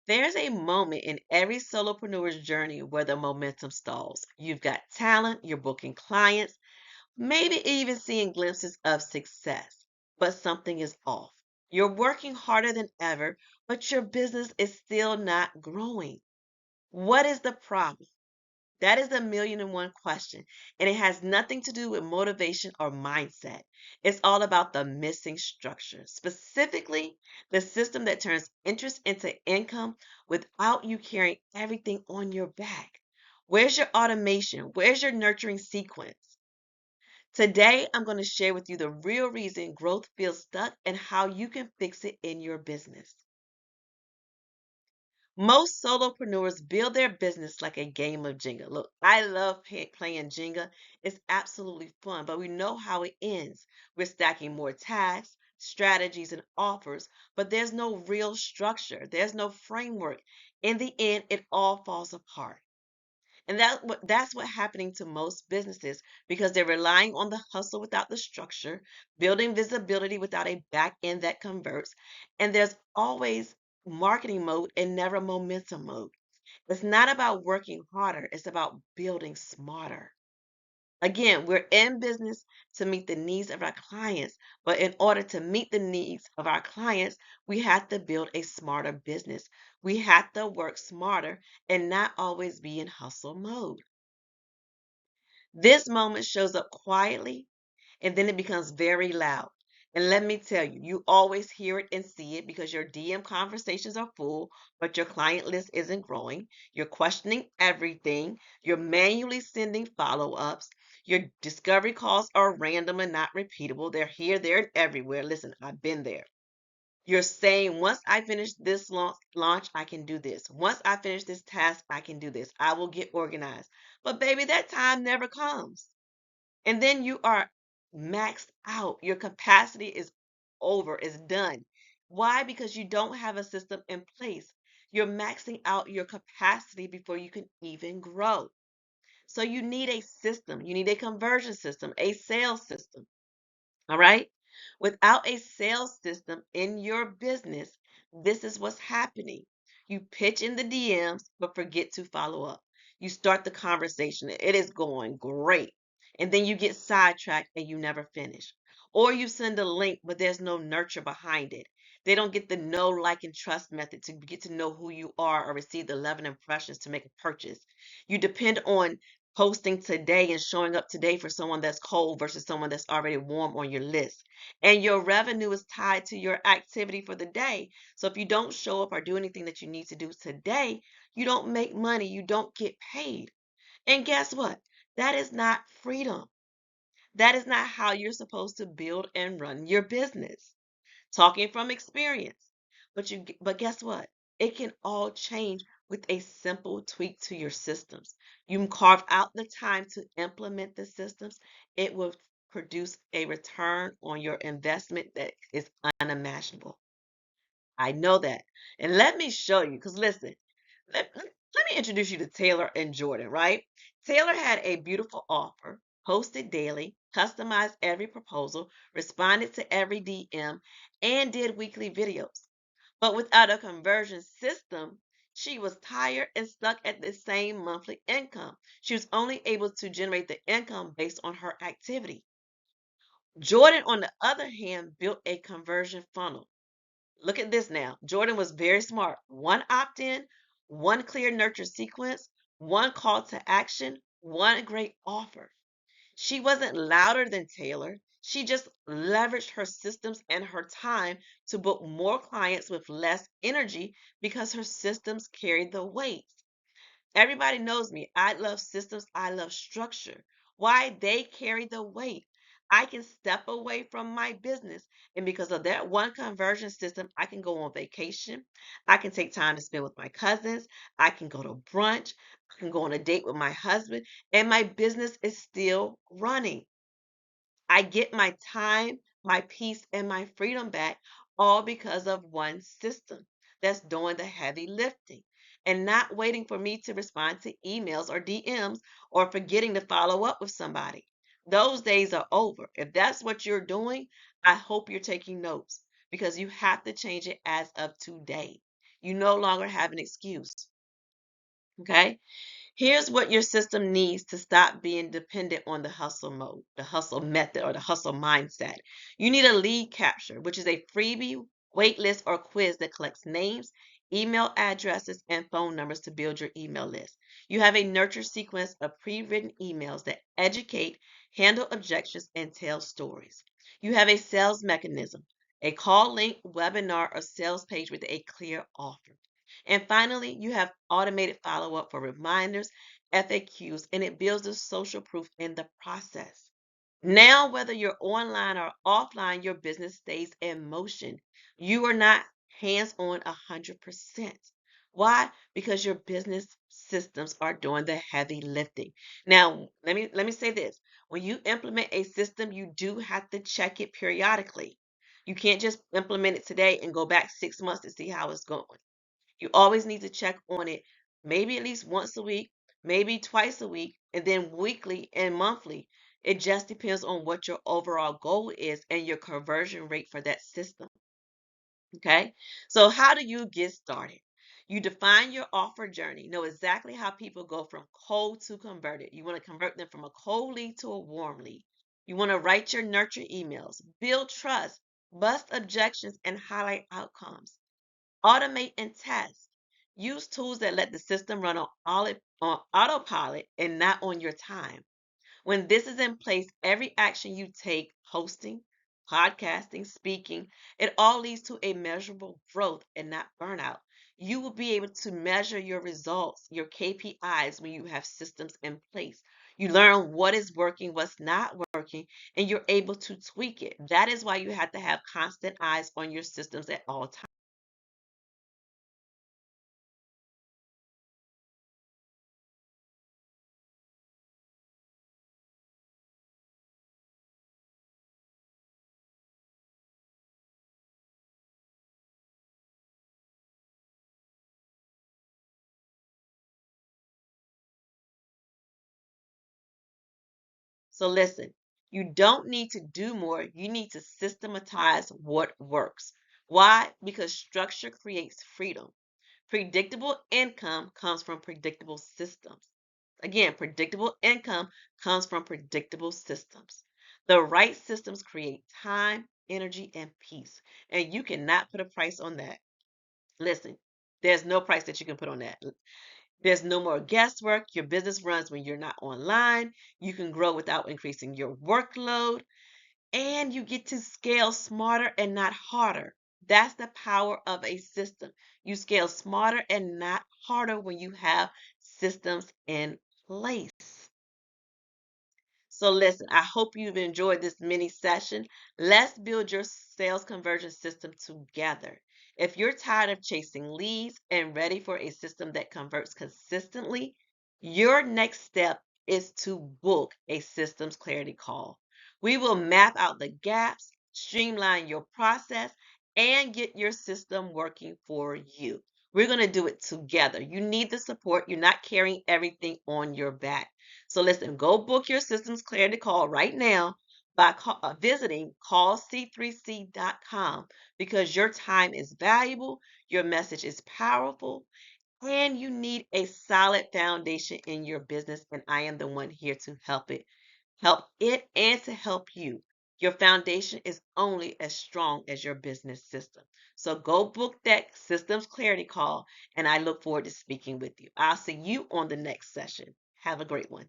There's a moment in every solopreneur's journey where the momentum stalls. You've got talent, you're booking clients, maybe even seeing glimpses of success, but something is off. You're working harder than ever, but your business is still not growing. What is the problem? That is the million and one question. And it has nothing to do with motivation or mindset. It's all about the missing structure, specifically the system that turns interest into income without you carrying everything on your back. Where's your automation? Where's your nurturing sequence? Today, I'm going to share with you the real reason growth feels stuck and how you can fix it in your business. Most solopreneurs build their business like a game of Jenga. Look, I love playing Jenga. It's absolutely fun, but we know how it ends. We're stacking more tasks, strategies, and offers, but there's no real structure. There's no framework. In the end, it all falls apart. And that's what happening to most businesses because they're relying on the hustle without the structure, building visibility without a back end that converts, and there's always marketing mode and never momentum mode. It's not about working harder, it's about building smarter. Again, we're in business to meet the needs of our clients, but in order to meet the needs of our clients, we have to build a smarter business. We have to work smarter and not always be in hustle mode. This moment shows up quietly and then it becomes very loud. And let me tell you, you always hear it and see it because your DM conversations are full, but your client list isn't growing. You're questioning everything. You're manually sending follow ups. Your discovery calls are random and not repeatable. They're here, there, and everywhere. Listen, I've been there. You're saying, once I finish this launch, I can do this. Once I finish this task, I can do this. I will get organized. But baby, that time never comes. And then you are maxed out. Your capacity is over, is done. Why? Because you don't have a system in place. You're maxing out your capacity before you can even grow. So you need a system. You need a conversion system, a sales system. All right. Without a sales system in your business, this is what's happening. You pitch in the DMs, but forget to follow up. You start the conversation, it is going great. And then you get sidetracked and you never finish. Or you send a link, but there's no nurture behind it. They don't get the know, like, and trust method to get to know who you are or receive the 11 impressions to make a purchase. You depend on posting today and showing up today for someone that's cold versus someone that's already warm on your list. And your revenue is tied to your activity for the day. So if you don't show up or do anything that you need to do today, you don't make money, you don't get paid. And guess what? That is not freedom. That is not how you're supposed to build and run your business. Talking from experience. But guess what? It can all change with a simple tweak to your systems. You can carve out the time to implement the systems. It will produce a return on your investment that is unimaginable. I know that. And let me show you, because listen, let me introduce you to Taylor and Jordan, right? Taylor had a beautiful offer, posted daily, customized every proposal, responded to every DM, and did weekly videos. But without a conversion system, she was tired and stuck at the same monthly income. She was only able to generate the income based on her activity. Jordan, on the other hand, built a conversion funnel. Look at this now. Jordan was very smart. One opt in, one clear nurture sequence, one call to action, one great offer. She wasn't louder than Taylor. She just leveraged her systems and her time to book more clients with less energy because her systems carried the weight. Everybody knows me. I love systems. I love structure. Why? They carry the weight. I can step away from my business. And because of that one conversion system, I can go on vacation. I can take time to spend with my cousins. I can go to brunch. I can go on a date with my husband. And my business is still running. I get my time, my peace, and my freedom back all because of one system that's doing the heavy lifting and not waiting for me to respond to emails or DMs or forgetting to follow up with somebody. Those days are over. If that's what you're doing, I hope you're taking notes because you have to change it as of today. You no longer have an excuse. Okay? Here's what your system needs to stop being dependent on the hustle mode, the hustle method, or the hustle mindset. You need a lead capture, which is a freebie, waitlist, or quiz that collects names, email addresses, and phone numbers to build your email list. You have a nurture sequence of pre-written emails that educate, handle objections, and tell stories. You have a sales mechanism, a call link, webinar, or sales page with a clear offer. And finally, you have automated follow up for reminders, FAQs, and it builds the social proof in the process. Now, whether you're online or offline, your business stays in motion. You are not hands on 100%. Why? Because your business systems are doing the heavy lifting. Now, let me say this. When you implement a system, you do have to check it periodically. You can't just implement it today and go back 6 months to see how it's going. You always need to check on it, maybe at least once a week, maybe twice a week, and then weekly and monthly. It just depends on what your overall goal is and your conversion rate for that system. Okay. So, how do you get started? You define your offer journey, know exactly how people go from cold to converted. You want to convert them from a cold lead to a warm lead. You want to write your nurture emails, build trust, bust objections, and highlight outcomes. Automate and test. Use tools that let the system run on autopilot and not on your time. When this is in place, every action you take, hosting, podcasting, speaking, it all leads to a measurable growth and not burnout. You will be able to measure your results, your KPIs, when you have systems in place. You learn what is working, what's not working, and you're able to tweak it. That is why you have to have constant eyes on your systems at all times. So listen, you don't need to do more. You need to systematize what works. Why? Because structure creates freedom. Predictable income comes from predictable systems. Again, predictable income comes from predictable systems. The right systems create time, energy, and peace. And you cannot put a price on that. Listen, there's no price that you can put on that. There's no more guesswork. Your business runs when you're not online. You can grow without increasing your workload, and you get to scale smarter and not harder. That's the power of a system. You scale smarter and not harder when you have systems in place. So listen, I hope you've enjoyed this mini session. Let's build your sales conversion system together. If you're tired of chasing leads and ready for a system that converts consistently, your next step is to book a systems clarity call. We will map out the gaps, streamline your process, and get your system working for you. We're going to do it together. You need the support. You're not carrying everything on your back. So listen, go book your systems clarity call right now by visiting callc3c.com because your time is valuable, your message is powerful, and you need a solid foundation in your business. And I am the one here to help it and to help you. Your foundation is only as strong as your business system. So go book that systems clarity call, and I look forward to speaking with you. I'll see you on the next session. Have a great one.